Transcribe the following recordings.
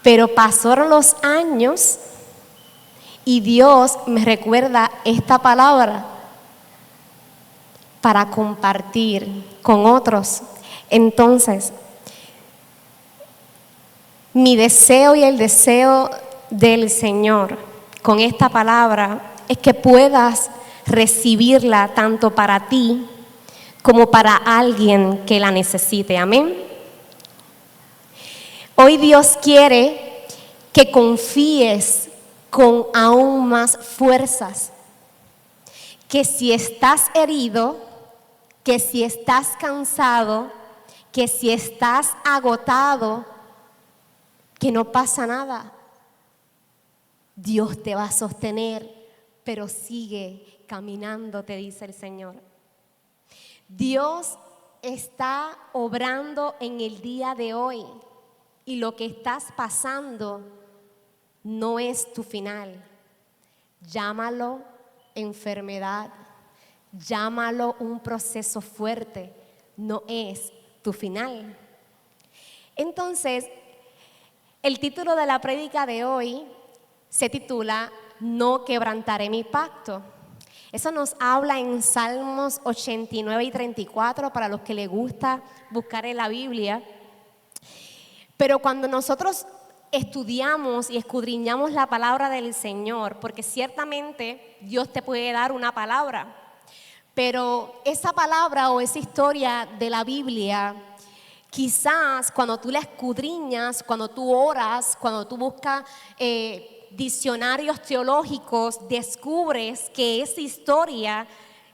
Pero pasaron los años y Dios me recuerda esta palabra para compartir con otros. Entonces, mi deseo y el deseo del Señor con esta palabra es que puedas recibirla tanto para ti como para alguien que la necesite. Amén. Hoy Dios quiere que confíes con aún más fuerzas, que si estás herido, que si estás cansado, que si estás agotado, que no pasa nada. Dios te va a sostener, pero sigue caminando, te dice el Señor. Dios está obrando en el día de hoy y lo que estás pasando no es tu final. Llámalo enfermedad, llámalo un proceso fuerte, no es tu final. Entonces, el título de la prédica de hoy se titula No quebrantaré mi pacto. Eso nos habla en Salmos 89 y 34 para los que les gusta buscar en la Biblia. Pero cuando nosotros estudiamos y escudriñamos la palabra del Señor, porque ciertamente Dios te puede dar una palabra, pero esa palabra o esa historia de la Biblia, quizás cuando tú la escudriñas, cuando tú oras, cuando tú buscas diccionarios teológicos, descubres que esa historia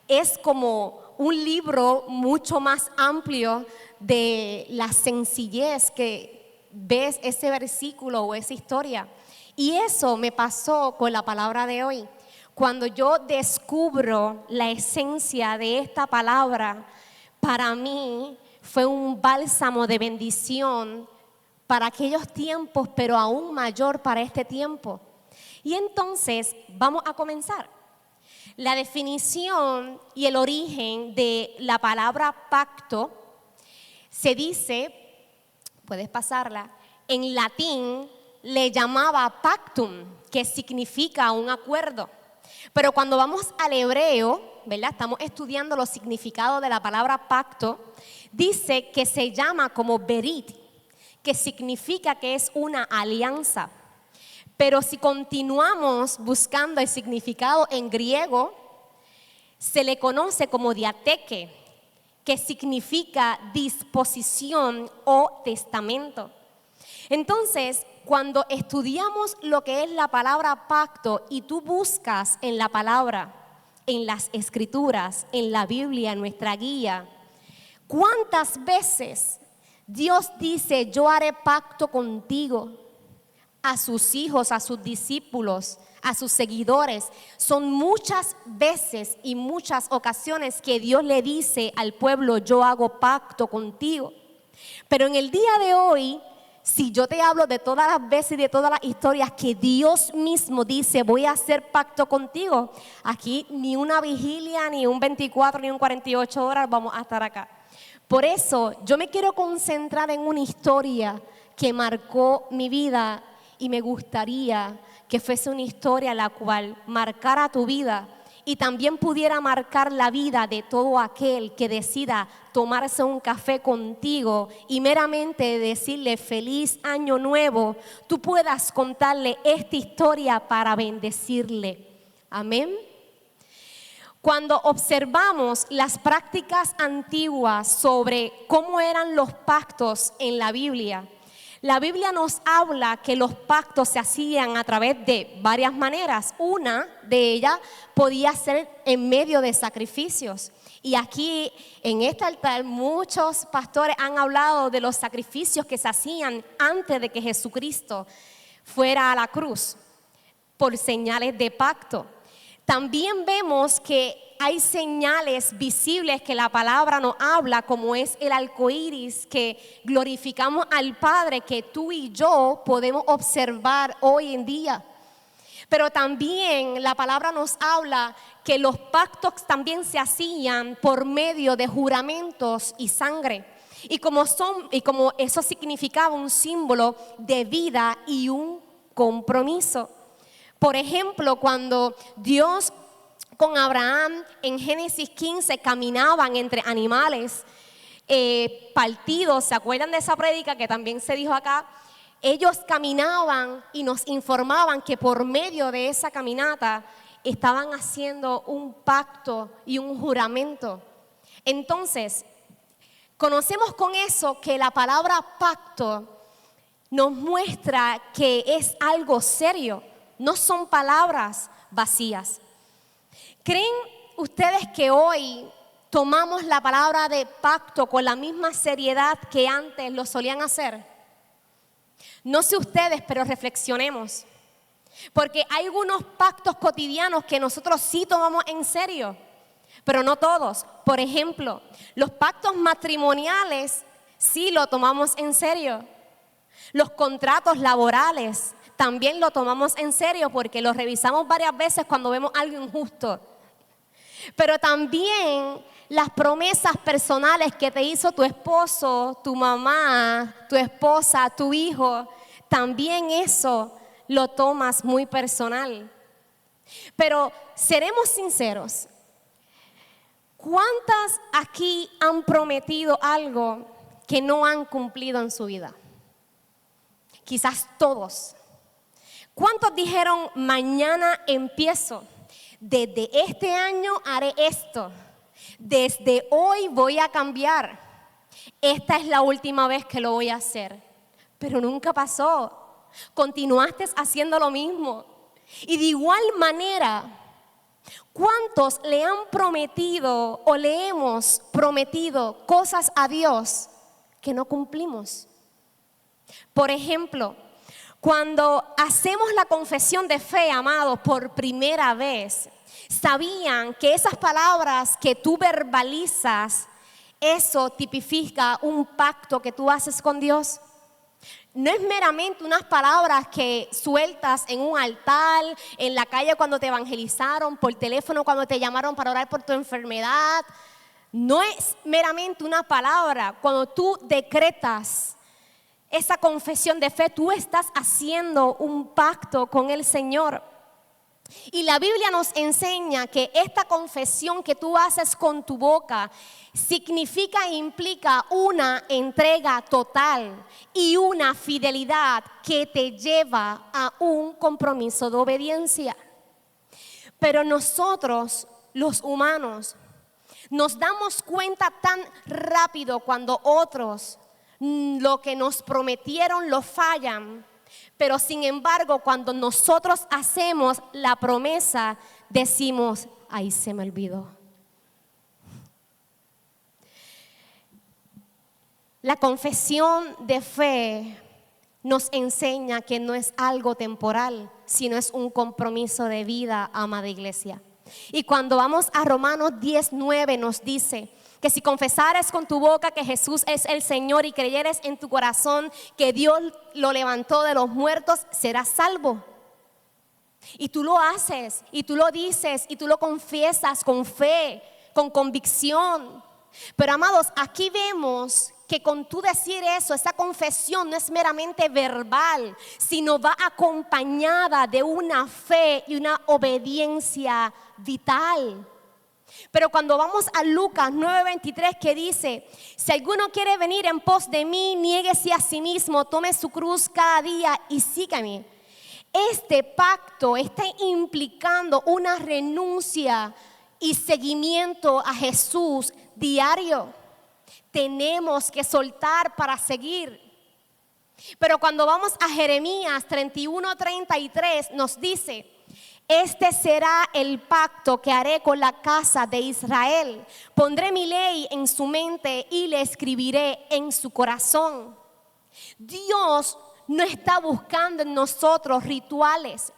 es como un libro mucho más amplio de la sencillez que ves ese versículo o esa historia. Y eso me pasó con la palabra de hoy. Cuando yo descubro la esencia de esta palabra, para mí fue un bálsamo de bendición para aquellos tiempos, pero aún mayor para este tiempo. Y entonces vamos a comenzar. La definición y el origen de la palabra pacto se dice, puedes pasarla, en latín le llamaba pactum, que significa un acuerdo. Pero cuando vamos al hebreo, ¿verdad? Estamos estudiando los significados de la palabra pacto, dice que se llama como berit, que significa que es una alianza. Pero si continuamos buscando el significado en griego, se le conoce como diateque, que significa disposición o testamento. Entonces, cuando estudiamos lo que es la palabra pacto y tú buscas en la palabra, en las escrituras, en la Biblia, en nuestra guía, ¿cuántas veces Dios dice, yo haré pacto contigo? A sus hijos, a sus discípulos, a sus seguidores. Son muchas veces y muchas ocasiones que Dios le dice al pueblo, yo hago pacto contigo. Pero en el día de hoy, si yo te hablo de todas las veces y de todas las historias que Dios mismo dice, voy a hacer pacto contigo, aquí ni una vigilia, ni un 24, ni un 48 horas vamos a estar acá. Por eso yo me quiero concentrar en una historia que marcó mi vida y me gustaría que fuese una historia la cual marcara tu vida y también pudiera marcar la vida de todo aquel que decida tomarse un café contigo y meramente decirle feliz año nuevo, tú puedas contarle esta historia para bendecirle. Amén. Cuando observamos las prácticas antiguas sobre cómo eran los pactos en la Biblia nos habla que los pactos se hacían a través de varias maneras. Una de ellas podía ser en medio de sacrificios. Y aquí en este altar muchos pastores han hablado de los sacrificios que se hacían antes de que Jesucristo fuera a la cruz por señales de pacto. También vemos que hay señales visibles que la palabra nos habla, como es el arco iris, que glorificamos al Padre, que tú y yo podemos observar hoy en día. Pero también la palabra nos habla que los pactos también se hacían por medio de juramentos y sangre. y como eso significaba un símbolo de vida y un compromiso. Por ejemplo, cuando Dios con Abraham en Génesis 15 caminaban entre animales partidos, ¿se acuerdan de esa prédica que también se dijo acá? Ellos caminaban y nos informaban que por medio de esa caminata estaban haciendo un pacto y un juramento. Entonces, conocemos con eso que la palabra pacto nos muestra que es algo serio, no son palabras vacías. ¿Creen ustedes que hoy tomamos la palabra de pacto con la misma seriedad que antes lo solían hacer? No sé ustedes, pero reflexionemos. Porque hay algunos pactos cotidianos que nosotros sí tomamos en serio, pero no todos. Por ejemplo, los pactos matrimoniales sí lo tomamos en serio. Los contratos laborales también lo tomamos en serio porque los revisamos varias veces cuando vemos algo injusto. Pero también las promesas personales que te hizo tu esposo, tu mamá, tu esposa, tu hijo, también eso lo tomas muy personal. Pero seremos sinceros, ¿cuántas aquí han prometido algo que no han cumplido en su vida? Quizás todos. ¿Cuántos dijeron, mañana empiezo? Desde este año haré esto. Desde hoy voy a cambiar. Esta es la última vez que lo voy a hacer. Pero nunca pasó. Continuaste haciendo lo mismo. Y de igual manera, ¿cuántos le han prometido o le hemos prometido cosas a Dios que no cumplimos? Por ejemplo, cuando hacemos la confesión de fe, amados, por primera vez, ¿sabían que esas palabras que tú verbalizas, eso tipifica un pacto que tú haces con Dios? No es meramente unas palabras que sueltas en un altar, en la calle cuando te evangelizaron, por teléfono cuando te llamaron para orar por tu enfermedad. No es meramente una palabra. Cuando tú decretas esa confesión de fe, tú estás haciendo un pacto con el Señor. Y la Biblia nos enseña que esta confesión que tú haces con tu boca significa e implica una entrega total y una fidelidad que te lleva a un compromiso de obediencia. Pero nosotros, los humanos, nos damos cuenta tan rápido cuando otros lo que nos prometieron lo fallan. Pero sin embargo, cuando nosotros hacemos la promesa, decimos, ay, se me olvidó. La confesión de fe nos enseña que no es algo temporal, sino es un compromiso de vida, amada iglesia. Y cuando vamos a Romanos 10:9 nos dice que si confesares con tu boca que Jesús es el Señor y creyeres en tu corazón que Dios lo levantó de los muertos, serás salvo. Y tú lo haces, y tú lo dices, y tú lo confiesas con fe, con convicción. Pero amados, aquí vemos que con tú decir eso, esa confesión no es meramente verbal, sino va acompañada de una fe y una obediencia vital. Pero cuando vamos a Lucas 9:23 que dice, si alguno quiere venir en pos de mí, niéguese a sí mismo, tome su cruz cada día y sígame. Este pacto está implicando una renuncia y seguimiento a Jesús diario. Tenemos que soltar para seguir. Pero cuando vamos a Jeremías 31:33 nos dice, este será el pacto que haré con la casa de Israel. Pondré mi ley en su mente y le escribiré en su corazón. Dios no está buscando en nosotros rituales,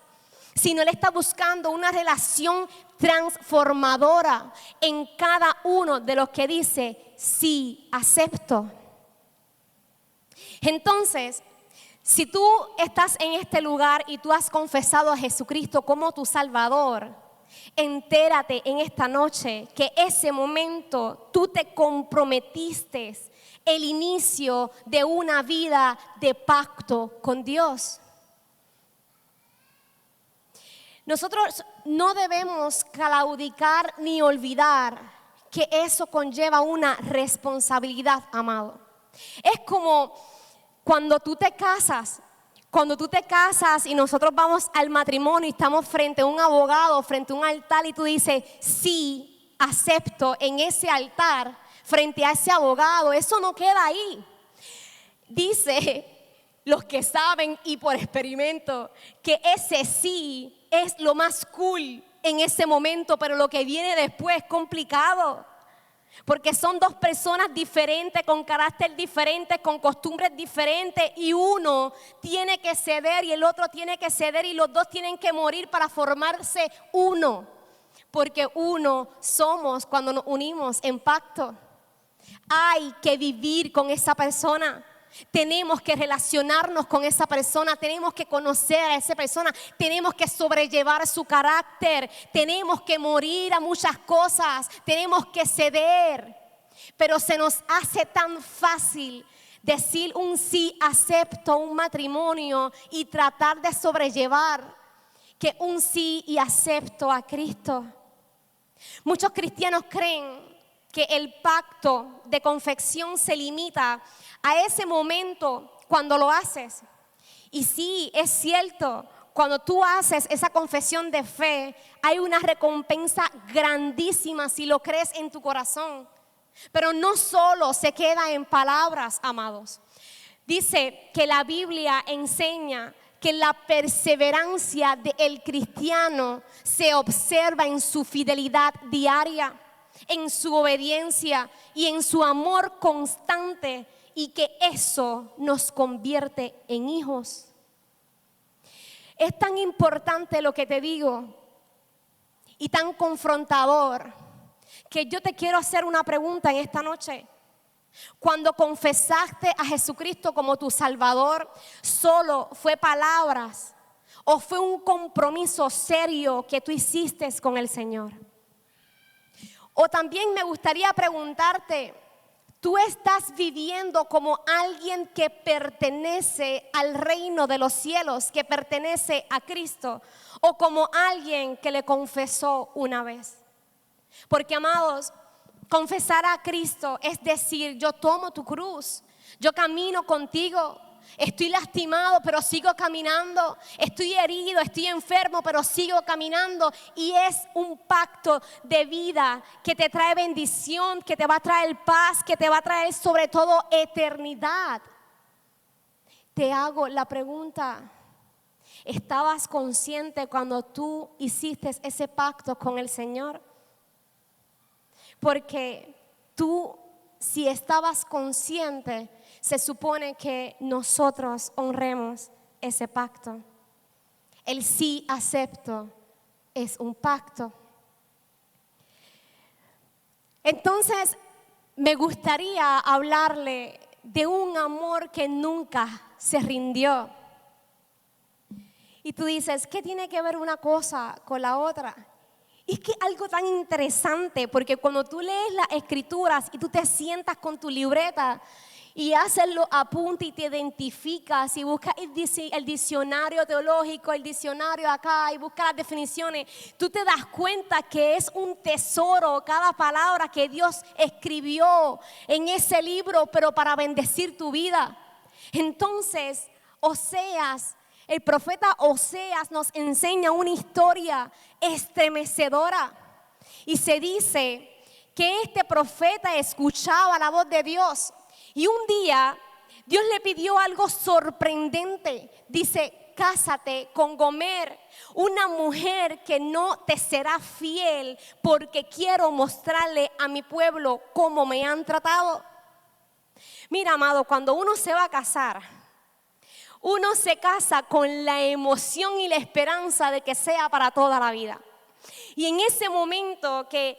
sino Él está buscando una relación transformadora en cada uno de los que dice, sí, acepto. Entonces, si tú estás en este lugar y tú has confesado a Jesucristo como tu Salvador, entérate en esta noche que ese momento tú te comprometiste el inicio de una vida de pacto con Dios. Nosotros no debemos claudicar ni olvidar que eso conlleva una responsabilidad, amado. Es como cuando tú te casas. Cuando tú te casas y nosotros vamos al matrimonio y estamos frente a un abogado, frente a un altar y tú dices, sí, acepto en ese altar, frente a ese abogado, eso no queda ahí. Dice los que saben y por experimento que ese sí es lo más cool en ese momento, pero lo que viene después es complicado. Porque son dos personas diferentes, con carácter diferente, con costumbres diferentes, y uno tiene que ceder y el otro tiene que ceder y los dos tienen que morir para formarse uno. Porque uno somos cuando nos unimos en pacto. Hay que vivir con esa persona. Tenemos que relacionarnos con esa persona, tenemos que conocer a esa persona, tenemos que sobrellevar su carácter, tenemos que morir a muchas cosas, tenemos que ceder. Pero se nos hace tan fácil decir un sí, acepto un matrimonio y tratar de sobrellevar que un sí y acepto a Cristo. Muchos cristianos creen que el pacto de confesión se limita a ese momento cuando lo haces. Y sí, es cierto, cuando tú haces esa confesión de fe, hay una recompensa grandísima si lo crees en tu corazón. Pero no solo se queda en palabras, amados. Dice que la Biblia enseña que la perseverancia del cristiano se observa en su fidelidad diaria, en su obediencia y en su amor constante, y que eso nos convierte en hijos. Es tan importante lo que te digo y tan confrontador que yo te quiero hacer una pregunta en esta noche. Cuando confesaste a Jesucristo como tu Salvador, ¿solo fue palabras o fue un compromiso serio que tú hiciste con el Señor? O también me gustaría preguntarte, ¿tú estás viviendo como alguien que pertenece al reino de los cielos, que pertenece a Cristo, o como alguien que le confesó una vez? Porque, amados, confesar a Cristo es decir, yo tomo tu cruz, yo camino contigo. Estoy lastimado, pero sigo caminando. Estoy herido, estoy enfermo, pero sigo caminando. Y es un pacto de vida que te trae bendición, que te va a traer paz, que te va a traer sobre todo eternidad. Te hago la pregunta: ¿estabas consciente cuando tú hiciste ese pacto con el Señor? Porque tú, si estabas consciente, se supone que nosotros honremos ese pacto. El sí acepto es un pacto. Entonces, me gustaría hablarle de un amor que nunca se rindió. Y tú dices, ¿qué tiene que ver una cosa con la otra? Es que algo tan interesante, porque cuando tú lees las escrituras y tú te sientas con tu libreta y haces los apuntes y te identificas y buscas el diccionario teológico, el diccionario acá y buscas las definiciones, tú te das cuenta que es un tesoro cada palabra que Dios escribió en ese libro, pero para bendecir tu vida. Entonces, el profeta Oseas nos enseña una historia estremecedora. Y se dice que este profeta escuchaba la voz de Dios. Y un día Dios le pidió algo sorprendente. Dice, cásate con Gomer, una mujer que no te será fiel, porque quiero mostrarle a mi pueblo cómo me han tratado. Mira, amado, cuando uno se va a casar, uno se casa con la emoción y la esperanza de que sea para toda la vida. Y en ese momento que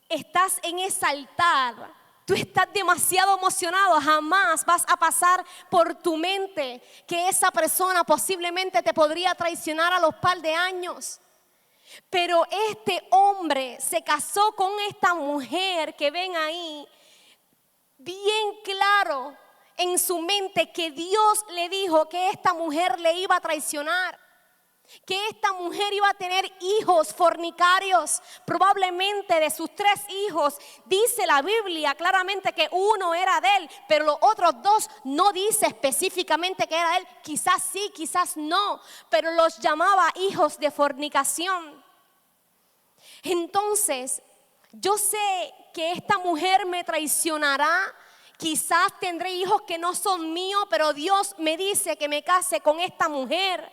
estás en ese altar, tú estás demasiado emocionado, jamás vas a pasar por tu mente que esa persona posiblemente te podría traicionar a los par de años. Pero este hombre se casó con esta mujer que ven ahí bien claro en su mente que Dios le dijo que esta mujer le iba a traicionar, que esta mujer iba a tener hijos fornicarios. Probablemente de sus 3 hijos, dice la Biblia claramente que uno era de él, pero los otros 2 no dice específicamente que era él. Quizás sí, quizás no, pero los llamaba hijos de fornicación. Entonces, yo sé que esta mujer me traicionará. Quizás tendré hijos que no son míos, pero Dios me dice que me case con esta mujer.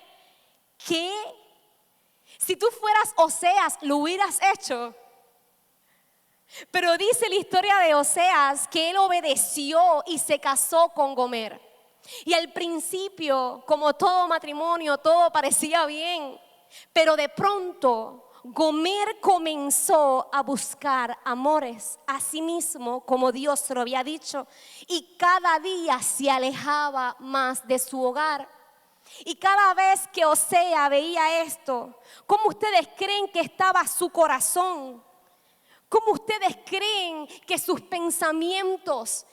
¿Qué? Si tú fueras Oseas, lo hubieras hecho. Pero dice la historia de Oseas que él obedeció y se casó con Gomer. Y al principio, como todo matrimonio, todo parecía bien. Pero de pronto, Gomer comenzó a buscar amores a sí mismo, como Dios se lo había dicho. Y cada día se alejaba más de su hogar. Y cada vez que Osea veía esto, ¿cómo ustedes creen que estaba su corazón? ¿Cómo ustedes creen que sus pensamientos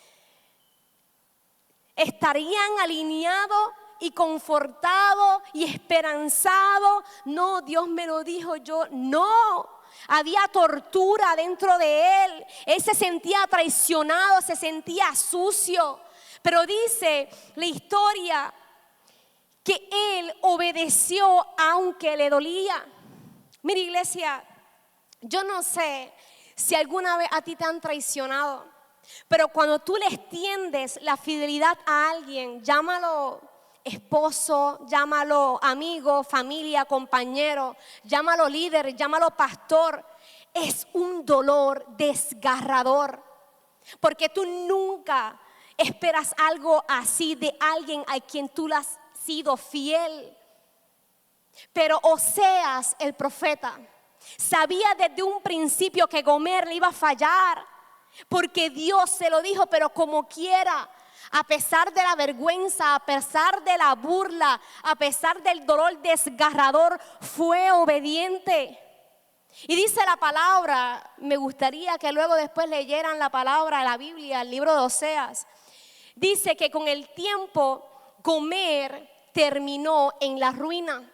estarían alineados y confortados y esperanzados? No, Dios me lo dijo yo, no. Había tortura dentro de él. Él se sentía traicionado, se sentía sucio. Pero dice la historia que él obedeció aunque le dolía. Mira, iglesia, yo no sé si alguna vez a ti te han traicionado, pero cuando tú le extiendes la fidelidad a alguien, llámalo esposo, llámalo amigo, familia, compañero, llámalo líder, llámalo pastor, es un dolor desgarrador, porque tú nunca esperas algo así de alguien a quien tú le has sido fiel. Pero Oseas, el profeta, sabía desde un principio que Gomer le iba a fallar, porque Dios se lo dijo. Pero como quiera, a pesar de la vergüenza, a pesar de la burla, a pesar del dolor desgarrador, fue obediente. Y dice la palabra, me gustaría que luego después leyeran la palabra de la Biblia, el libro de Oseas. Dice que con el tiempo Gomer terminó en la ruina,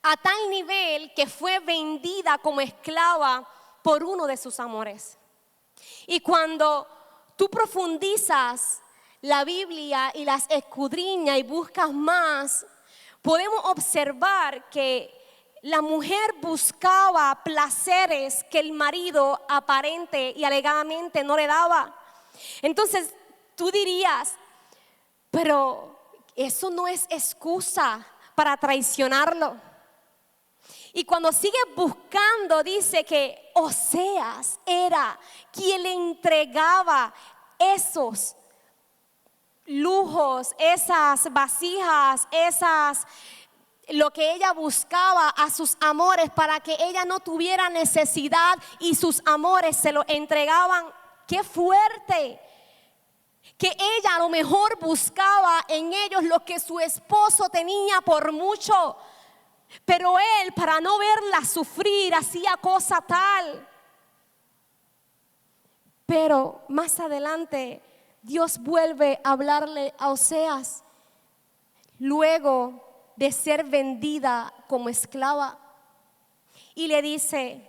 a tal nivel que fue vendida como esclava por uno de sus amores. Y cuando tú profundizas la Biblia y las escudriñas y buscas más, podemos observar que la mujer buscaba placeres que el marido aparente y alegadamente no le daba. Entonces tú dirías, pero eso no es excusa para traicionarlo. Y cuando sigues buscando, dice que Oseas era quien le entregaba esos lujos, esas vasijas, lo que ella buscaba a sus amores, para que ella no tuviera necesidad, y sus amores se lo entregaban. ¡Qué fuerte! Que ella a lo mejor buscaba en ellos lo que su esposo tenía por mucho, pero él, para no verla sufrir, hacía cosa tal. Pero más adelante Dios vuelve a hablarle a Oseas, luego de ser vendida como esclava, y le dice: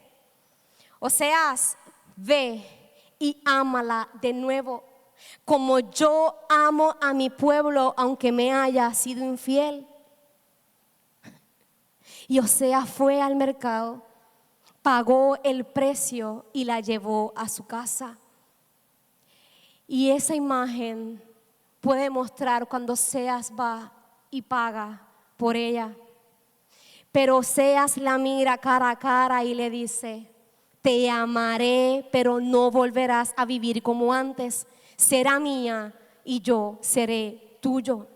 Oseas, ve y ámala de nuevo, como yo amo a mi pueblo, aunque me haya sido infiel. Y Oseas fue al mercado, pagó el precio y la llevó a su casa. Y esa imagen puede mostrar cuando Oseas va y paga por ella. Pero Oseas la mira cara a cara y le dice: te amaré, pero no volverás a vivir como antes. Será mía y yo seré tuyo.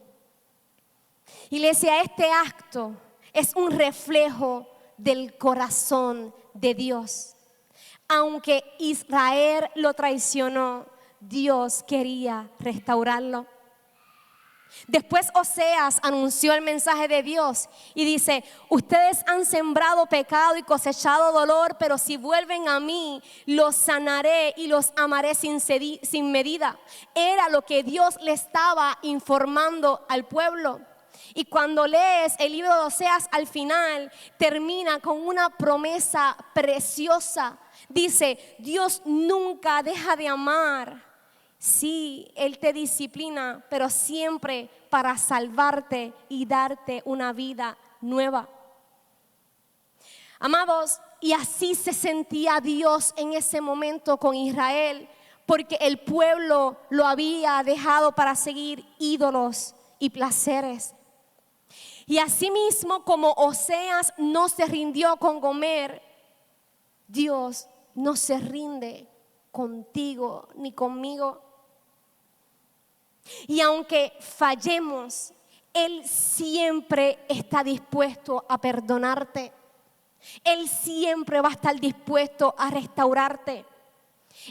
Iglesia, este acto es un reflejo del corazón de Dios. Aunque Israel lo traicionó, Dios quería restaurarlo. Después Oseas anunció el mensaje de Dios y dice: ustedes han sembrado pecado y cosechado dolor, pero si vuelven a mí, los sanaré y los amaré sin medida. Era lo que Dios le estaba informando al pueblo. Y cuando lees el libro de Oseas, al final termina con una promesa preciosa. Dice: Dios nunca deja de amar. Sí, Él te disciplina, pero siempre para salvarte y darte una vida nueva. Amados, y así se sentía Dios en ese momento con Israel, porque el pueblo lo había dejado para seguir ídolos y placeres. Y asimismo, como Oseas no se rindió con Gomer, Dios no se rinde contigo ni conmigo. Y aunque fallemos, Él siempre está dispuesto a perdonarte. Él siempre va a estar dispuesto a restaurarte.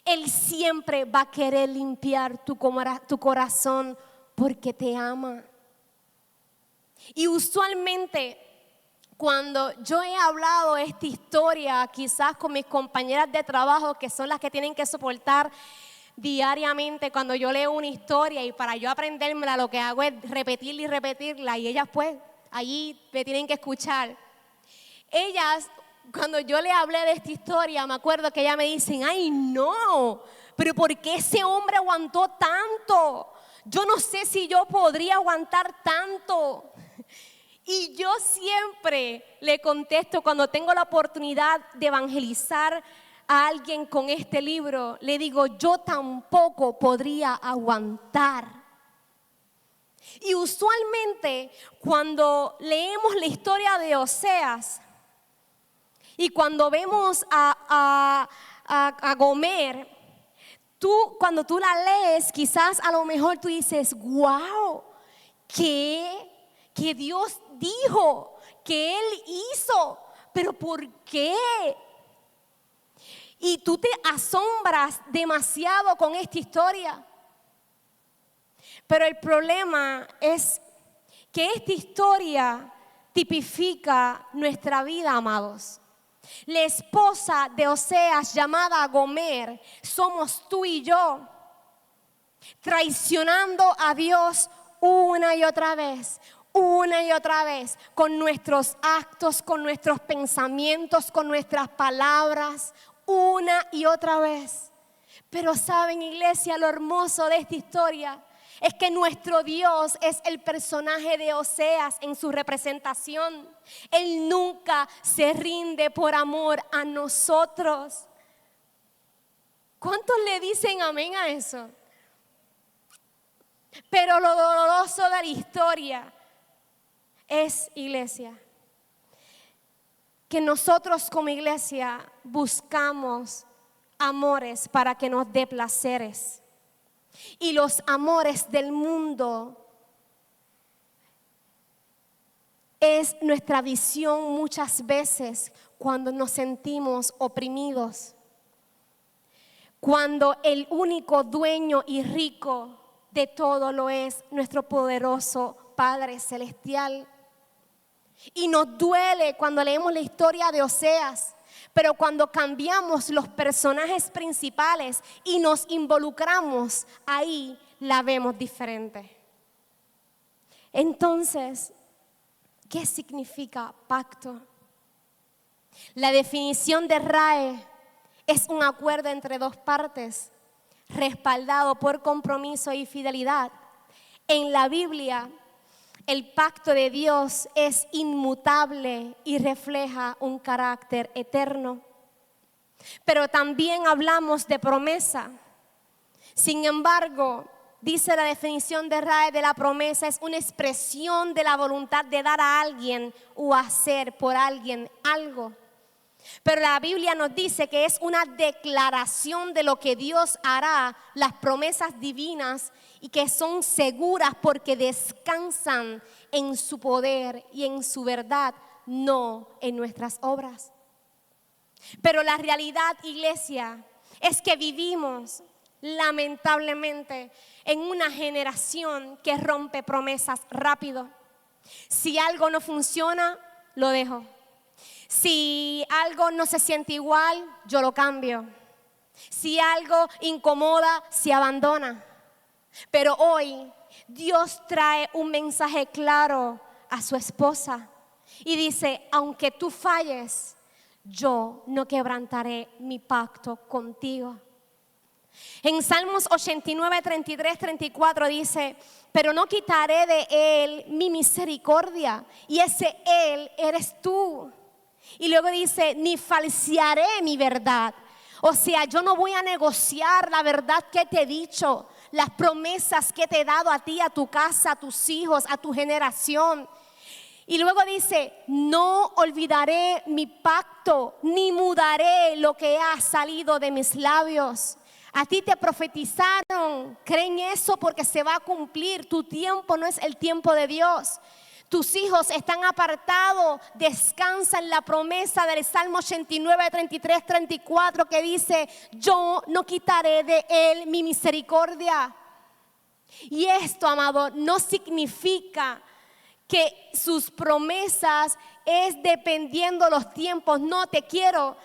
Él siempre va a querer limpiar tu corazón porque te ama. Y usualmente cuando yo he hablado esta historia, quizás con mis compañeras de trabajo, que son las que tienen que soportar diariamente cuando yo leo una historia, y para yo aprendérmela lo que hago es repetirla y repetirla, y ellas pues allí me tienen que escuchar. Ellas, cuando yo le hablé de esta historia, me acuerdo que ellas me dicen: ay no, pero ¿por qué ese hombre aguantó tanto? Yo no sé si yo podría aguantar tanto. Y yo siempre le contesto, cuando tengo la oportunidad de evangelizar a alguien con este libro, le digo: yo tampoco podría aguantar. Y usualmente cuando leemos la historia de Oseas y cuando vemos a Gomer, cuando tú la lees, quizás a lo mejor tú dices: wow, que Dios dijo, que Él hizo, pero ¿por qué? Y tú te asombras demasiado con esta historia. Pero el problema es que esta historia tipifica nuestra vida, amados. La esposa de Oseas, llamada Gomer, somos tú y yo, traicionando a Dios una y otra vez, con nuestros actos, con nuestros pensamientos, con nuestras palabras, una y otra vez. Pero saben, iglesia, lo hermoso de esta historia es que nuestro Dios es el personaje de Oseas en su representación. Él nunca se rinde por amor a nosotros. ¿Cuántos le dicen amén a eso? Pero lo doloroso de la historia es, iglesia, que nosotros como iglesia buscamos amores para que nos dé placeres. Y los amores del mundo es nuestra visión muchas veces cuando nos sentimos oprimidos. Cuando el único dueño y rico de todo lo es nuestro poderoso Padre Celestial. Y nos duele cuando leemos la historia de Oseas. Pero cuando cambiamos los personajes principales y nos involucramos, ahí la vemos diferente. Entonces, ¿qué significa pacto? La definición de RAE es un acuerdo entre dos partes, respaldado por compromiso y fidelidad. En la Biblia, el pacto de Dios es inmutable y refleja un carácter eterno. Pero también hablamos de promesa. Sin embargo, dice la definición de RAE de la promesa, es una expresión de la voluntad de dar a alguien o hacer por alguien algo. Pero la Biblia nos dice que es una declaración de lo que Dios hará, las promesas divinas, y que son seguras porque descansan en su poder y en su verdad, no en nuestras obras. Pero la realidad, iglesia, es que vivimos lamentablemente, en una generación que rompe promesas rápido. Si algo no funciona, lo dejo. Si algo no se siente igual, yo lo cambio. Si algo incomoda, se abandona. Pero hoy Dios trae un mensaje claro a su esposa y dice: aunque tú falles, yo no quebrantaré mi pacto contigo. En Salmos 89, 33, 34 dice: pero no quitaré de él mi misericordia, y ese él eres tú. Y luego dice: ni falsearé mi verdad. O sea, yo no voy a negociar la verdad que te he dicho, las promesas que te he dado a ti, a tu casa, a tus hijos, a tu generación. Y luego dice: no olvidaré mi pacto, ni mudaré lo que ha salido de mis labios. A ti te profetizaron, creen eso porque se va a cumplir. Tu tiempo no es el tiempo de Dios. Tus hijos están apartados, descansa en la promesa del Salmo 89, 33, 34 que dice: yo no quitaré de él mi misericordia. Y esto, amado, no significa que sus promesas es dependiendo los tiempos. No, te quiero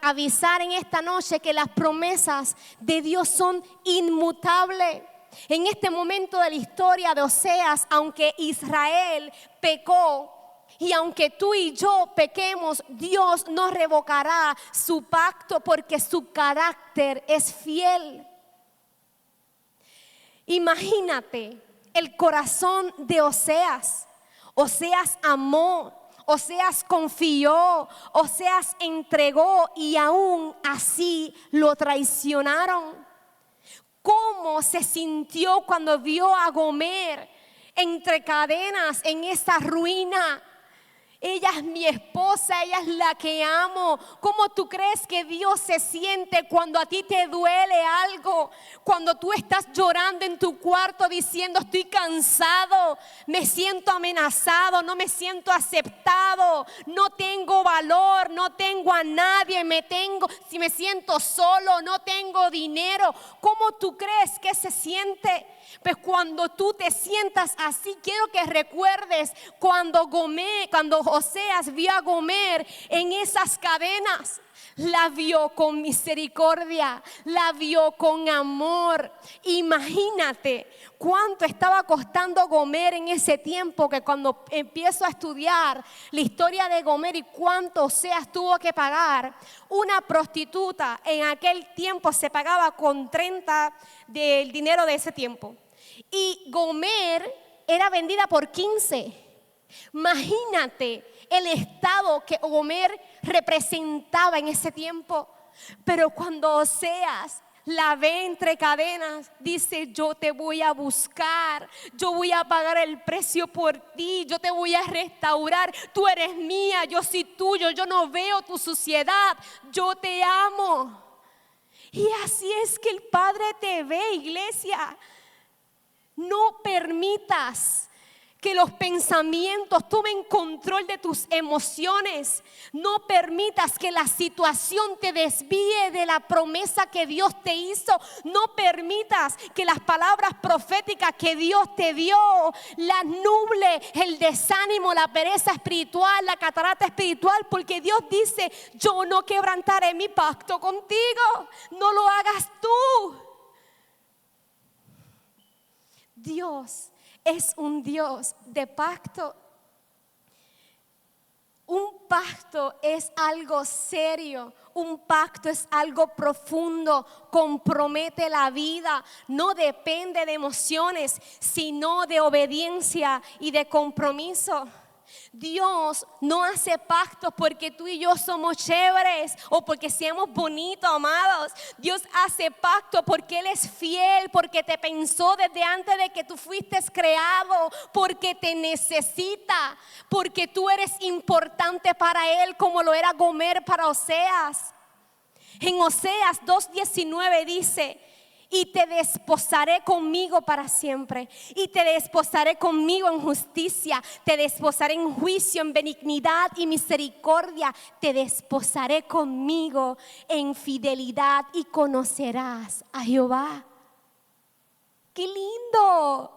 avisar en esta noche que las promesas de Dios son inmutables. En este momento de la historia de Oseas, aunque Israel pecó y aunque tú y yo pequemos, Dios no revocará su pacto porque su carácter es fiel. Imagínate el corazón de Oseas. Oseas amó, Oseas confió, Oseas entregó y aún así lo traicionaron. ¿Cómo se sintió cuando vio a Gomer entre cadenas en esa ruina? Ella es mi esposa, ella es la que amo. ¿Cómo tú crees que Dios se siente cuando a ti te duele algo? Cuando tú estás llorando en tu cuarto diciendo: estoy cansado, me siento amenazado, no me siento aceptado, no tengo valor, no tengo a nadie, si me siento solo, no tengo dinero. ¿Cómo tú crees que se siente? Pues cuando tú te sientas así, quiero que recuerdes cuando Oseas vio a Gomer en esas cadenas. La vio con misericordia, la vio con amor. Imagínate cuánto estaba costando Gomer en ese tiempo, que cuando empiezo a estudiar la historia de Gomer y cuánto Oseas tuvo que pagar. Una prostituta en aquel tiempo se pagaba con 30 del dinero de ese tiempo. Y Gomer era vendida por 15. Imagínate el estado que Gomer representaba en ese tiempo. Pero cuando Oseas la ve entre cadenas, dice: yo te voy a buscar, yo voy a pagar el precio por ti, yo te voy a restaurar, tú eres mía, yo soy tuyo, yo no veo tu suciedad, yo te amo. Y así es que el Padre te ve, iglesia. No permitas que los pensamientos tomen control de tus emociones. No permitas que la situación te desvíe de la promesa que Dios te hizo. No permitas que las palabras proféticas que Dios te dio las nuble el desánimo, la pereza espiritual, la catarata espiritual, porque Dios dice: yo no quebrantaré mi pacto contigo. No lo hagas tú. Dios es un Dios de pacto. Un pacto es algo serio, un pacto es algo profundo, compromete la vida, no depende de emociones, sino de obediencia y de compromiso. Dios no hace pactos porque tú y yo somos chéveres o porque seamos bonitos, amados. Dios hace pacto porque Él es fiel, porque te pensó desde antes de que tú fuiste creado, porque te necesita, porque tú eres importante para Él como lo era Gomer para Oseas. En Oseas 2:19 dice: y te desposaré conmigo para siempre, y te desposaré conmigo en justicia, te desposaré en juicio, en benignidad y misericordia, te desposaré conmigo en fidelidad y conocerás a Jehová. ¡Qué lindo!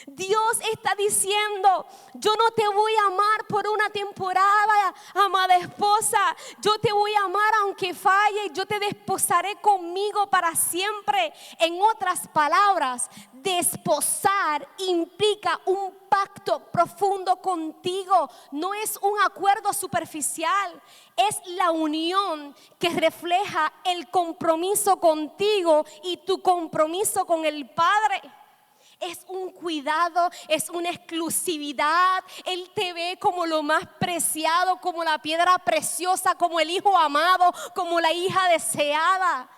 Dios está diciendo, yo no te voy a amar por una temporada, amada esposa. Yo te voy a amar aunque falle. Yo te desposaré conmigo para siempre. En otras palabras, desposar implica un pacto profundo contigo. No es un acuerdo superficial. Es la unión que refleja el compromiso contigo y tu compromiso con el Padre. Es un cuidado, es una exclusividad. Él te ve como lo más preciado, como la piedra preciosa, como el hijo amado, como la hija deseada.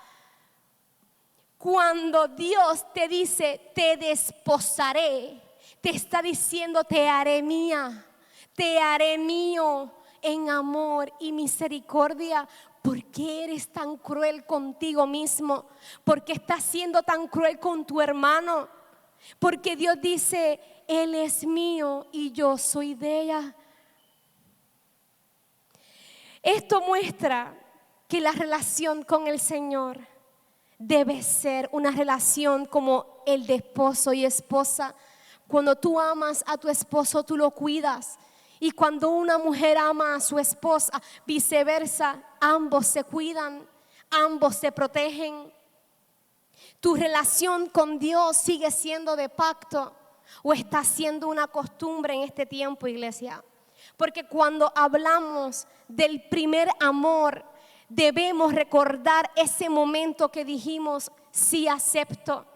Cuando Dios te dice, te desposaré, te está diciendo, te haré mía, te haré mío en amor y misericordia. ¿Por qué eres tan cruel contigo mismo? ¿Por qué estás siendo tan cruel con tu hermano? Porque Dios dice, Él es mío y yo soy de ella. Esto muestra que la relación con el Señor debe ser una relación como el de esposo y esposa. Cuando tú amas a tu esposo, tú lo cuidas. Y cuando una mujer ama a su esposa, viceversa, ambos se cuidan, ambos se protegen. ¿Tu relación con Dios sigue siendo de pacto o está siendo una costumbre en este tiempo, iglesia? Porque cuando hablamos del primer amor, debemos recordar ese momento que dijimos, sí acepto.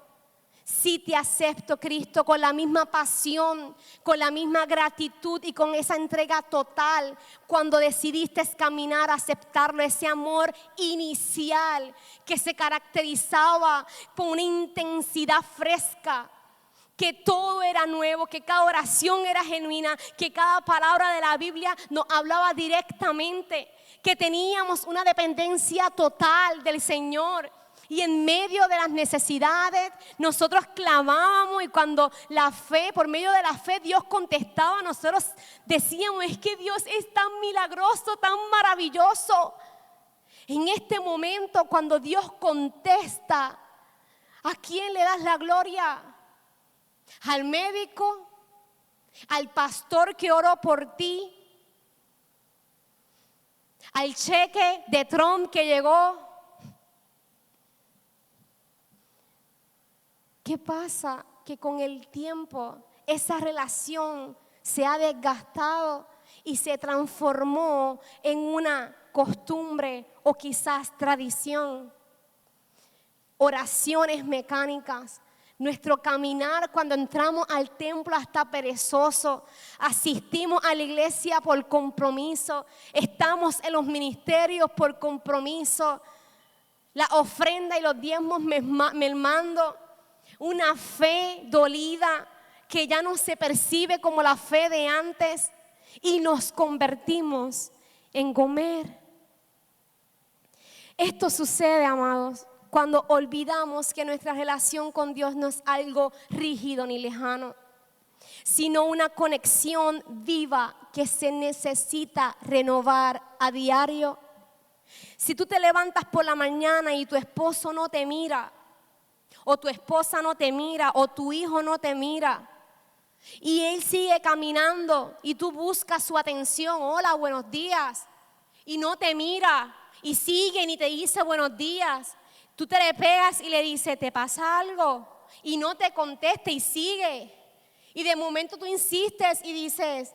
Sí te acepto, Cristo, con la misma pasión, con la misma gratitud y con esa entrega total. Cuando decidiste caminar, aceptarlo, ese amor inicial que se caracterizaba por una intensidad fresca, que todo era nuevo, que cada oración era genuina, que cada palabra de la Biblia nos hablaba directamente, que teníamos una dependencia total del Señor. Y en medio de las necesidades nosotros clamábamos, y cuando la fe, por medio de la fe Dios contestaba, nosotros decíamos, es que Dios es tan milagroso, tan maravilloso. En este momento cuando Dios contesta, ¿a quién le das la gloria? ¿Al médico? ¿Al pastor que oró por ti? ¿Al cheque de Trump que llegó? ¿Qué pasa? Que con el tiempo esa relación se ha desgastado y se transformó en una costumbre o quizás tradición. Oraciones mecánicas. Nuestro caminar cuando entramos al templo está perezoso. Asistimos a la iglesia por compromiso. Estamos en los ministerios por compromiso. La ofrenda y los diezmos mermando. Una fe dolida que ya no se percibe como la fe de antes y nos convertimos en comer. Esto sucede, amados, cuando olvidamos que nuestra relación con Dios no es algo rígido ni lejano, sino una conexión viva que se necesita renovar a diario. Si tú te levantas por la mañana y tu esposo no te mira, o tu esposa no te mira, o tu hijo no te mira, y él sigue caminando y tú buscas su atención, hola, buenos días, y no te mira, y sigue ni te dice buenos días, tú te le pegas y le dices, ¿te pasa algo? Y no te contesta y sigue, y de momento tú insistes y dices,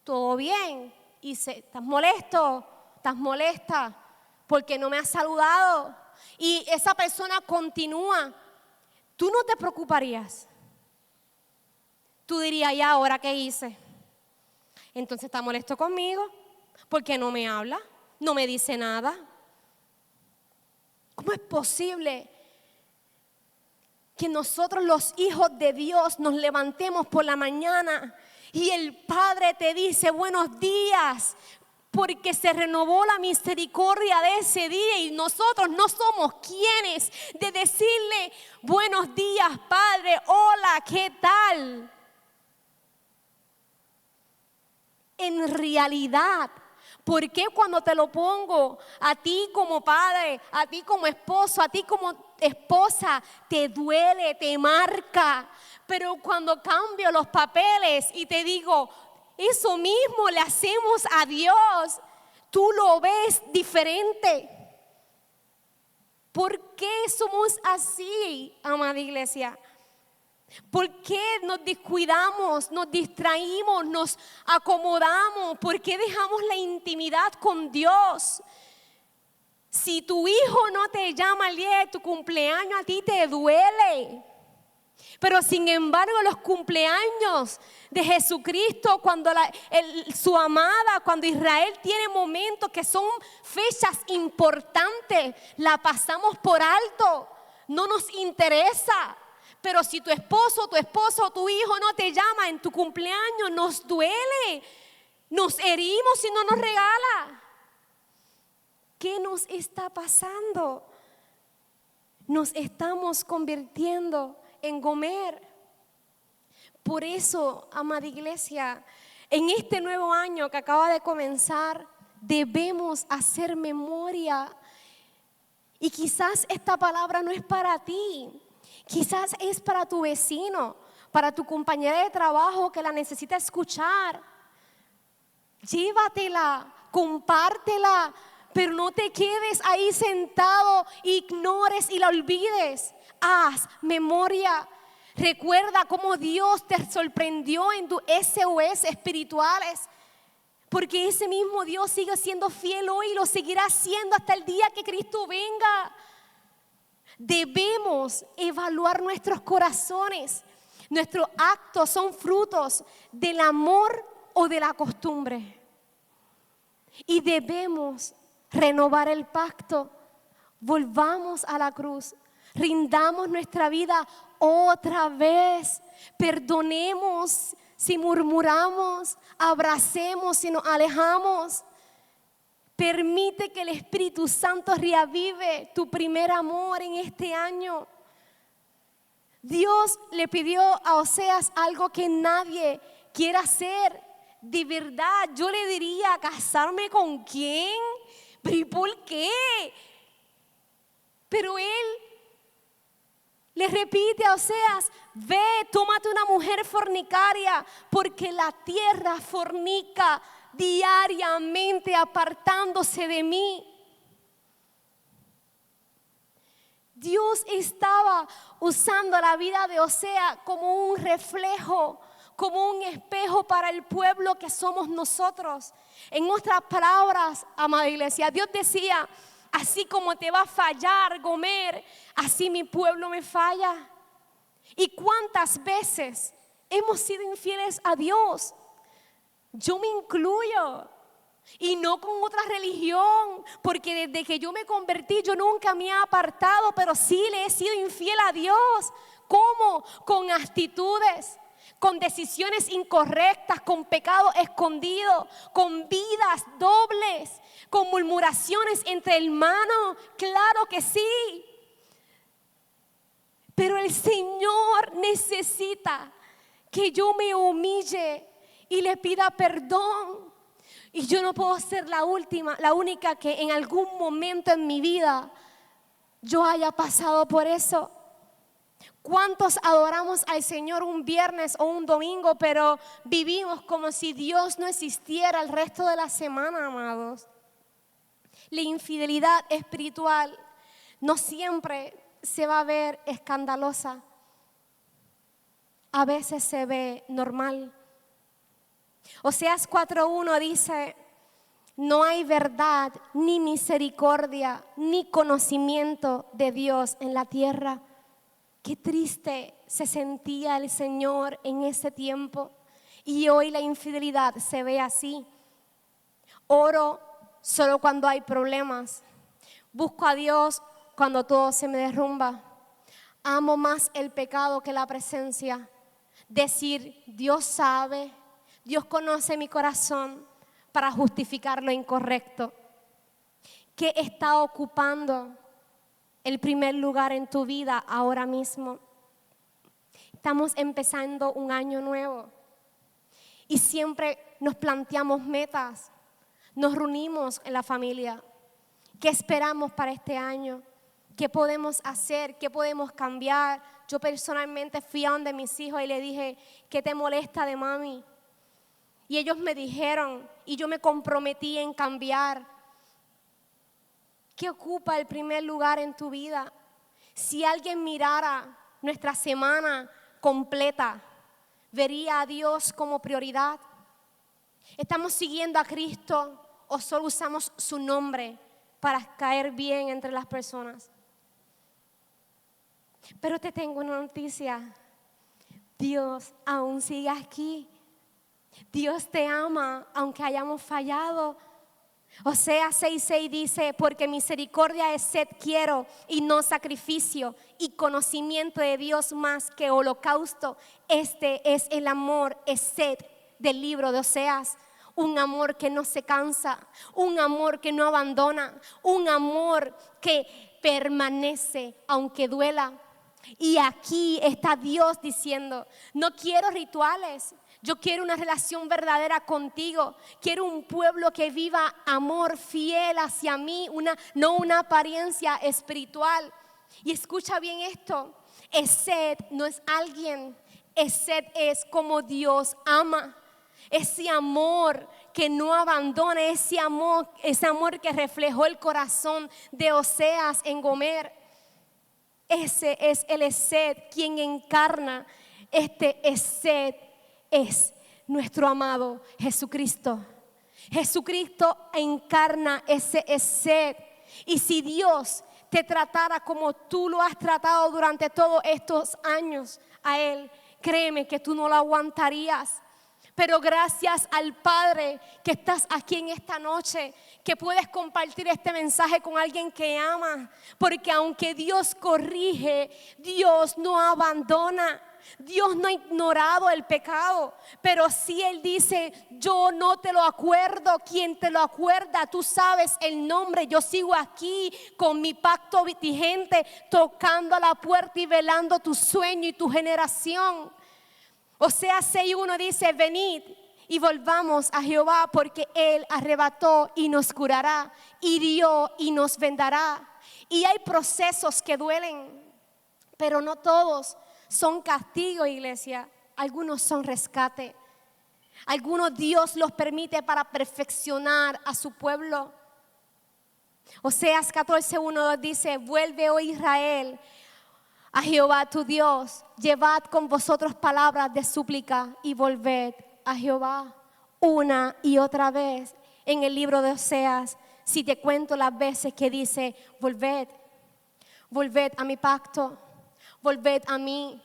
¿todo bien? Y dice, ¿estás molesto? ¿Estás molesta? Porque no me has saludado. Y esa persona continúa. ¿Tú no te preocuparías? Tú dirías, ¿y ahora qué hice? Entonces está molesto conmigo porque no me habla, no me dice nada. ¿Cómo es posible que nosotros los hijos de Dios nos levantemos por la mañana y el Padre te dice buenos días? porque se renovó la misericordia de ese día y nosotros no somos quienes de decirle buenos días, Padre, hola, ¿qué tal? En realidad, ¿por qué cuando te lo pongo a ti como padre, a ti como esposo, a ti como esposa, te duele, te marca? Pero cuando cambio los papeles y te digo, eso mismo le hacemos a Dios, tú lo ves diferente. ¿Por qué somos así, amada iglesia? ¿Por qué nos descuidamos, nos distraímos, nos acomodamos? ¿Por qué dejamos la intimidad con Dios? Si tu hijo no te llama el día de tu cumpleaños, a ti te duele. Pero sin embargo, los cumpleaños de Jesucristo, cuando su amada, cuando Israel tiene momentos que son fechas importantes, la pasamos por alto, no nos interesa. Pero si tu esposo, tu esposa o tu hijo no te llama en tu cumpleaños, nos duele, nos herimos y no nos regala. ¿Qué nos está pasando? Nos estamos convirtiendo en Gomer. Por eso, amada iglesia, en este nuevo año que acaba de comenzar, debemos hacer memoria. Y quizás esta palabra no es para ti. Quizás es para tu vecino, para tu compañera de trabajo que la necesita escuchar. Llévatela, compártela, pero no te quedes ahí sentado, ignores y la olvides. Haz memoria. Recuerda cómo Dios te sorprendió en tus SOS espirituales. Porque ese mismo Dios sigue siendo fiel hoy y lo seguirá siendo hasta el día que Cristo venga. Debemos evaluar nuestros corazones. Nuestros actos son frutos del amor o de la costumbre. Y debemos renovar el pacto. Volvamos a la cruz. Rindamos nuestra vida otra vez. Perdonemos si murmuramos. Abracemos si nos alejamos. Permite que el Espíritu Santo reavive tu primer amor en este año. Dios le pidió a Oseas algo que nadie quiere hacer. De verdad, yo le diría, ¿casarme con quién? ¿Pero y por qué? Pero él le repite a Oseas, ve, tómate una mujer fornicaria, porque la tierra fornica diariamente apartándose de mí. Dios estaba usando la vida de Oseas como un reflejo, como un espejo para el pueblo que somos nosotros. En otras palabras, amada iglesia, Dios decía, así como te va a fallar Gomer, así mi pueblo me falla. ¿Y cuántas veces hemos sido infieles a Dios? Yo me incluyo, y no con otra religión, porque desde que yo me convertí yo nunca me he apartado, pero sí le he sido infiel a Dios. ¿Cómo? Con actitudes, con decisiones incorrectas, con pecado escondido, con vidas dobles, con murmuraciones entre hermanos. Claro que sí. Pero el Señor necesita que yo me humille y le pida perdón. Y yo no puedo ser la única que en algún momento en mi vida yo haya pasado por eso. ¿Cuántos adoramos al Señor un viernes o un domingo, pero vivimos como si Dios no existiera el resto de la semana, amados? La infidelidad espiritual no siempre se va a ver escandalosa. A veces se ve normal. Oseas 4:1 dice, no hay verdad, ni misericordia, ni conocimiento de Dios en la tierra. Qué triste se sentía el Señor en ese tiempo. Y hoy la infidelidad se ve así. Oro solo cuando hay problemas. Busco a Dios cuando todo se me derrumba. Amo más el pecado que la presencia. Decir, Dios sabe, Dios conoce mi corazón, para justificar lo incorrecto? ¿Qué está ocupando el primer lugar en tu vida ahora mismo? Estamos empezando un año nuevo y siempre nos planteamos metas, nos reunimos en la familia. ¿Qué esperamos para este año? ¿Qué podemos hacer? ¿Qué podemos cambiar? Yo personalmente fui a donde mis hijos y le dije, ¿qué te molesta de mami? Y ellos me dijeron, y yo me comprometí en cambiar. ¿Qué ocupa el primer lugar en tu vida? Si alguien mirara nuestra semana completa, ¿vería a Dios como prioridad? ¿Estamos siguiendo a Cristo o solo usamos su nombre para caer bien entre las personas? Pero te tengo una noticia. Dios aún sigue aquí. Dios te ama aunque hayamos fallado. Oseas 6:6 dice, porque misericordia es sed quiero y no sacrificio, y conocimiento de Dios más que holocausto. Este es el amor, es sed del libro de Oseas. Un amor que no se cansa, un amor que no abandona, un amor que permanece aunque duela. Y aquí está Dios diciendo, no quiero rituales. Yo quiero una relación verdadera contigo. Quiero un pueblo que viva amor fiel hacia mí, no una apariencia espiritual. Y escucha bien esto, Esed no es alguien, Esed es como Dios ama. Ese amor que no abandona, ese amor que reflejó el corazón de Oseas en Gomer. Ese es el Esed, quien encarna este Esed. Es nuestro amado Jesucristo. Jesucristo encarna ese Esed. Y si Dios te tratara como tú lo has tratado durante todos estos años a Él, créeme que tú no lo aguantarías. Pero gracias al Padre que estás aquí en esta noche, que puedes compartir este mensaje con alguien que ama. Porque aunque Dios corrige, Dios no abandona. Dios no ha ignorado el pecado, pero si Él dice, yo no te lo acuerdo, quien te lo acuerda, tú sabes el nombre, yo sigo aquí con mi pacto vigente, tocando a la puerta y velando tu sueño y tu generación. Oseas 6:1 dice, venid y volvamos a Jehová, porque Él arrebató y nos curará, hirió y nos vendará. Y hay procesos que duelen, pero no todos son castigo, iglesia. Algunos son rescate. Algunos Dios los permite para perfeccionar a su pueblo. Oseas 14:1-2 dice, vuelve, oh Israel, a Jehová tu Dios. Llevad con vosotros palabras de súplica y volved a Jehová. Una y otra vez en el libro de Oseas, si te cuento las veces que dice, volved, volved a mi pacto. Volved a mí,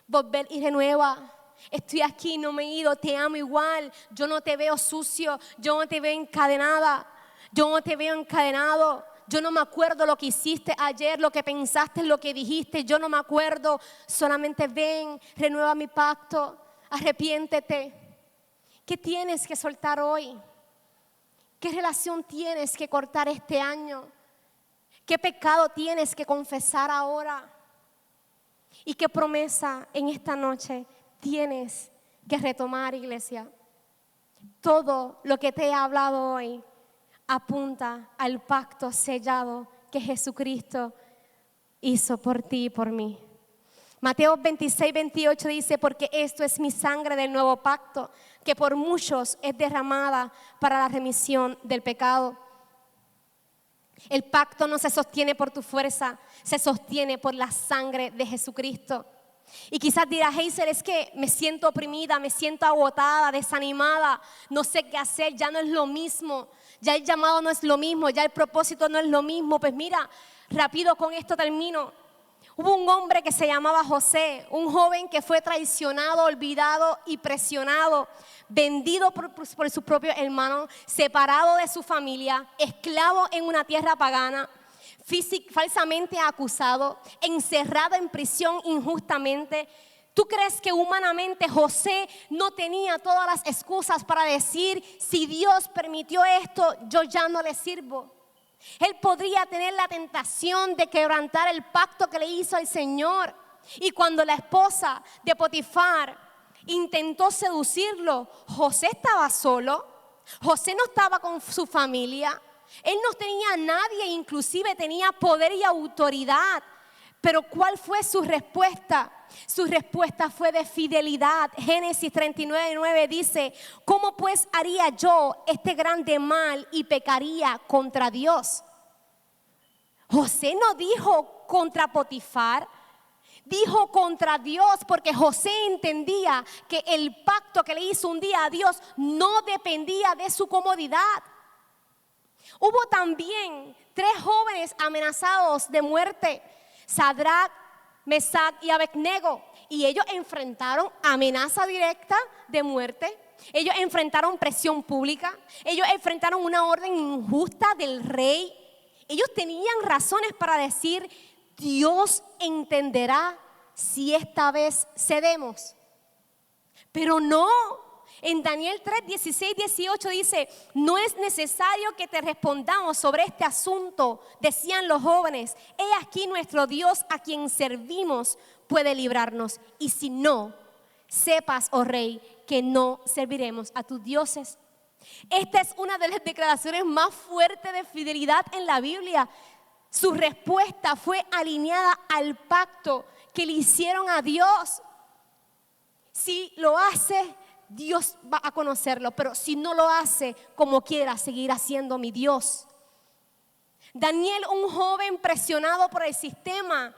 volved y renueva. Estoy aquí, no me he ido, te amo igual. Yo no te veo sucio, yo no te veo encadenada, yo no te veo encadenado. Yo no me acuerdo lo que hiciste ayer, lo que pensaste, lo que dijiste, yo no me acuerdo. Solamente ven, renueva mi pacto, arrepiéntete. ¿Qué tienes que soltar hoy? ¿Qué relación tienes que cortar este año? ¿Qué pecado tienes que confesar ahora? ¿Y qué promesa en esta noche tienes que retomar, iglesia? Todo lo que te he hablado hoy apunta al pacto sellado que Jesucristo hizo por ti y por mí. Mateo 26:28 dice, porque esto es mi sangre del nuevo pacto, que por muchos es derramada para la remisión del pecado. El pacto no se sostiene por tu fuerza, se sostiene por la sangre de Jesucristo. Y quizás dirás, Hazel, es que me siento oprimida, me siento agotada, desanimada, no sé qué hacer, ya no es lo mismo, ya el llamado no es lo mismo, ya el propósito no es lo mismo. Pues mira, rápido con esto termino. Hubo un hombre que se llamaba José, un joven que fue traicionado, olvidado y presionado, vendido por su propio hermano, separado de su familia, esclavo en una tierra pagana, falsamente acusado, encerrado en prisión injustamente. ¿Tú crees que humanamente José no tenía todas las excusas para decir, si Dios permitió esto, yo ya no le sirvo? Él podría tener la tentación de quebrantar el pacto que le hizo el Señor. Y cuando la esposa de Potifar intentó seducirlo, José estaba solo, José no estaba con su familia, él no tenía a nadie, inclusive tenía poder y autoridad. Pero ¿cuál fue su respuesta? Su respuesta fue de fidelidad. Génesis 39:9 dice, ¿cómo pues haría yo este grande mal y pecaría contra Dios? José no dijo contra Potifar, dijo contra Dios, porque José entendía que el pacto que le hizo un día a Dios no dependía de su comodidad. Hubo también 3 jóvenes amenazados de muerte, Sadrach, Mesach y Abednego, y ellos enfrentaron amenaza directa de muerte. Ellos enfrentaron presión pública, ellos enfrentaron una orden injusta del rey. Ellos tenían razones para decir, Dios entenderá si esta vez cedemos. Pero no. En Daniel 3, 16, 18 dice, no es necesario que te respondamos sobre este asunto, decían los jóvenes. He aquí nuestro Dios a quien servimos puede librarnos. Y si no, sepas, oh rey, que no serviremos a tus dioses. Esta es una de las declaraciones más fuertes de fidelidad en la Biblia. Su respuesta fue alineada al pacto que le hicieron a Dios. Si lo hace, Dios va a conocerlo, pero si no lo hace, como quiera, seguirá siendo mi Dios. Daniel, un joven presionado por el sistema.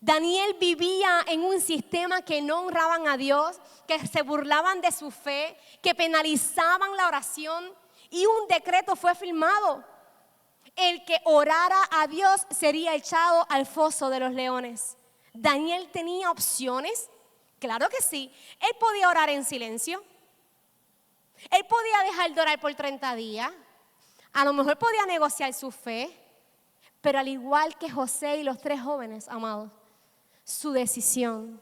Daniel vivía en un sistema que no honraban a Dios, que se burlaban de su fe, que penalizaban la oración, y un decreto fue firmado. El que orara a Dios sería echado al foso de los leones. Daniel tenía opciones. Claro que sí. Él podía orar en silencio. Él podía dejar de orar por 30 días. A lo mejor podía negociar su fe. Pero al igual que José y los 3 jóvenes, amados, su decisión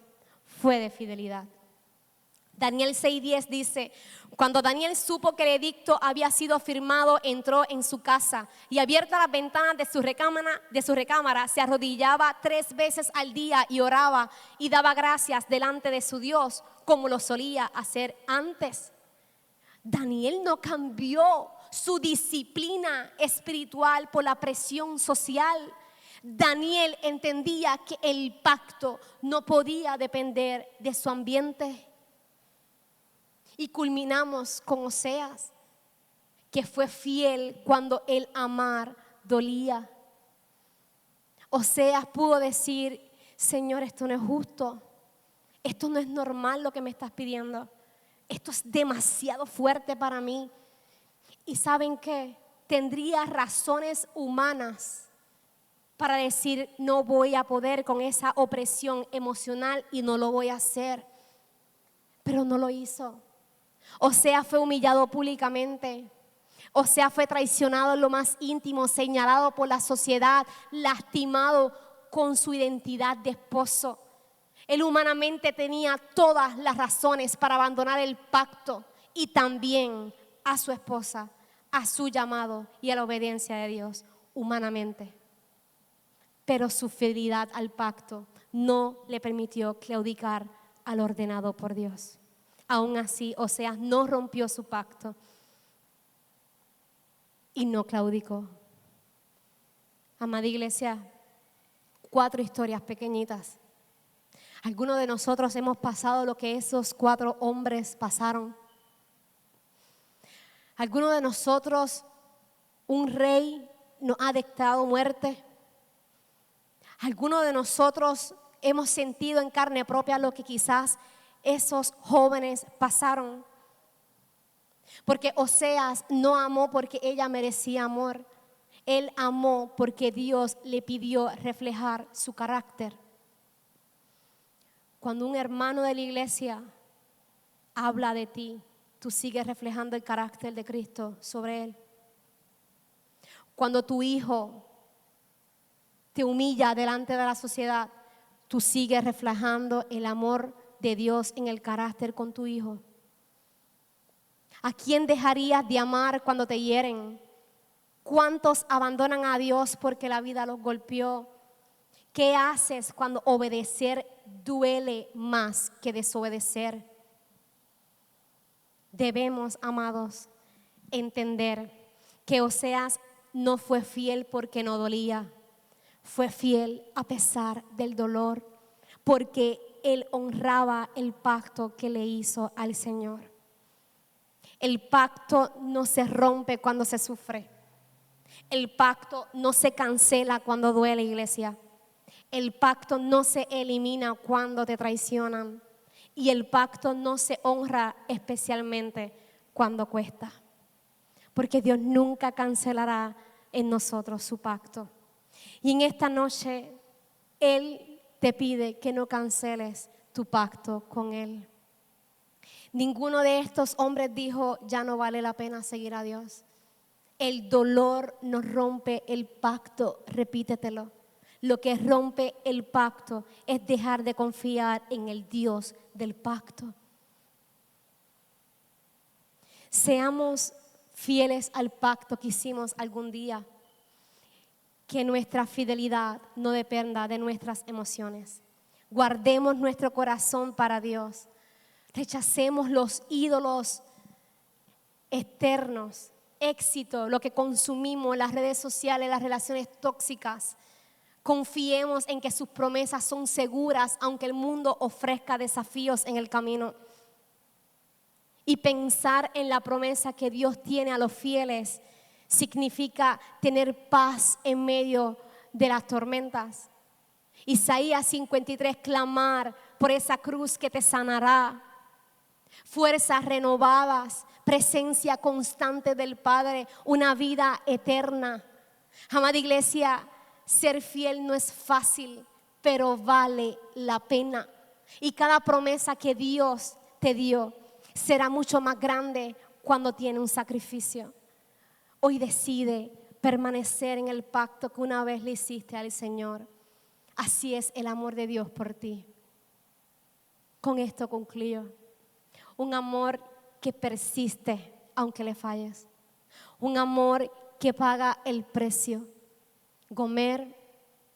fue de fidelidad. Daniel 6:10 dice, cuando Daniel supo que el edicto había sido firmado, entró en su casa y abiertas las ventanas de su recámara, se arrodillaba 3 veces al día y oraba y daba gracias delante de su Dios, como lo solía hacer antes. Daniel no cambió su disciplina espiritual por la presión social. Daniel entendía que el pacto no podía depender de su ambiente. Y culminamos con Oseas, que fue fiel cuando el amar dolía. Oseas pudo decir, Señor, esto no es justo, esto no es normal lo que me estás pidiendo, esto es demasiado fuerte para mí. Y ¿saben qué? Tendría razones humanas para decir, no voy a poder con esa opresión emocional y no lo voy a hacer, pero no lo hizo. Oseas fue humillado públicamente. Oseas fue traicionado en lo más íntimo, señalado por la sociedad, lastimado con su identidad de esposo. Él humanamente tenía todas las razones para abandonar el pacto y también a su esposa, a su llamado y a la obediencia de Dios humanamente. Pero su fidelidad al pacto no le permitió claudicar al ordenado por Dios. Aún así, Oseas no rompió su pacto y no claudicó. Amada iglesia, 4 historias pequeñitas. Algunos de nosotros hemos pasado lo que esos 4 hombres pasaron. Algunos de nosotros, un rey nos ha dictado muerte. Algunos de nosotros hemos sentido en carne propia lo que quizás esos jóvenes pasaron. Porque Oseas no amó porque ella merecía amor. Él amó porque Dios le pidió reflejar su carácter. Cuando un hermano de la iglesia habla de ti, tú sigues reflejando el carácter de Cristo sobre él. Cuando tu hijo te humilla delante de la sociedad, tú sigues reflejando el amor de Dios en el carácter con tu hijo. ¿A quién dejarías de amar cuando te hieren? ¿Cuántos abandonan a Dios porque la vida los golpeó? ¿Qué haces cuando obedecer duele más que desobedecer? Debemos, amados, entender que Oseas no fue fiel porque no dolía. Fue fiel a pesar del dolor, porque él honraba el pacto que le hizo al Señor. El pacto no se rompe cuando se sufre. El pacto no se cancela cuando duele, iglesia. El pacto no se elimina cuando te traicionan. Y el pacto no se honra especialmente cuando cuesta. Porque Dios nunca cancelará en nosotros su pacto. Y en esta noche, Él te pide que no canceles tu pacto con Él. Ninguno de estos hombres dijo, ya no vale la pena seguir a Dios. El dolor no rompe el pacto, repítetelo. Lo que rompe el pacto es dejar de confiar en el Dios del pacto. Seamos fieles al pacto que hicimos algún día. Que nuestra fidelidad no dependa de nuestras emociones. Guardemos nuestro corazón para Dios. Rechacemos los ídolos externos, éxito, lo que consumimos, las redes sociales, las relaciones tóxicas. Confiemos en que sus promesas son seguras, aunque el mundo ofrezca desafíos en el camino. Y pensar en la promesa que Dios tiene a los fieles significa tener paz en medio de las tormentas. Isaías 53, clamar por esa cruz que te sanará. Fuerzas renovadas, presencia constante del Padre, una vida eterna. Amada iglesia, ser fiel no es fácil, pero vale la pena. Y cada promesa que Dios te dio será mucho más grande cuando tiene un sacrificio. Hoy decide permanecer en el pacto que una vez le hiciste al Señor. Así es el amor de Dios por ti. Con esto concluyo. Un amor que persiste aunque le falles. Un amor que paga el precio. Gomer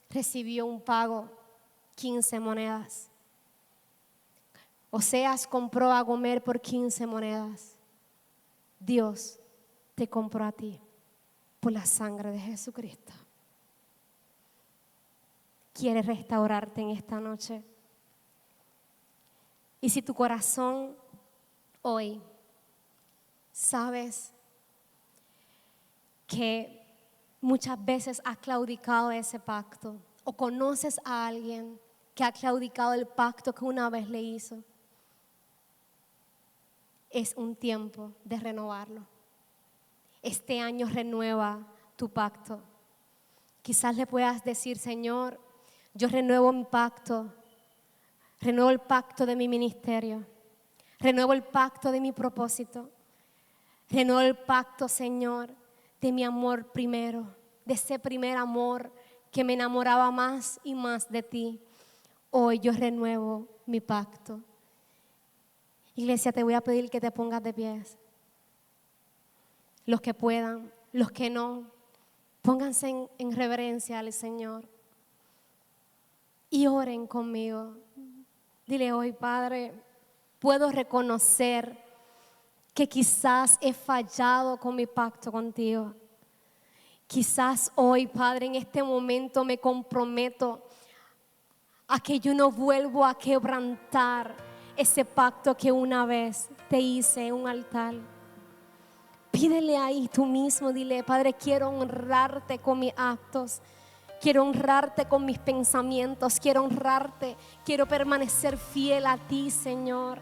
recibió un pago, 15 monedas. Oseas compró a Gomer por 15 monedas. Dios te compró a ti por la sangre de Jesucristo. Quiere restaurarte en esta noche. Y si tu corazón hoy sabes que muchas veces has claudicado ese pacto o conoces a alguien que ha claudicado el pacto que una vez le hizo, es un tiempo de renovarlo. Este año renueva tu pacto. Quizás le puedas decir, Señor, yo renuevo mi pacto, renuevo el pacto de mi ministerio, renuevo el pacto de mi propósito, renuevo el pacto, Señor, de mi amor primero, de ese primer amor que me enamoraba más y más de ti. Hoy yo renuevo mi pacto. Iglesia, te voy a pedir que te pongas de pies. Los que puedan, los que no, pónganse en reverencia al Señor y oren conmigo. Dile hoy, Padre, puedo reconocer que quizás he fallado con mi pacto contigo. Quizás hoy, Padre, en este momento me comprometo a que yo no vuelvo a quebrantar ese pacto que una vez te hice en un altar. Pídele ahí tú mismo, dile, Padre, quiero honrarte con mis actos, quiero honrarte con mis pensamientos, quiero honrarte, quiero permanecer fiel a ti, Señor.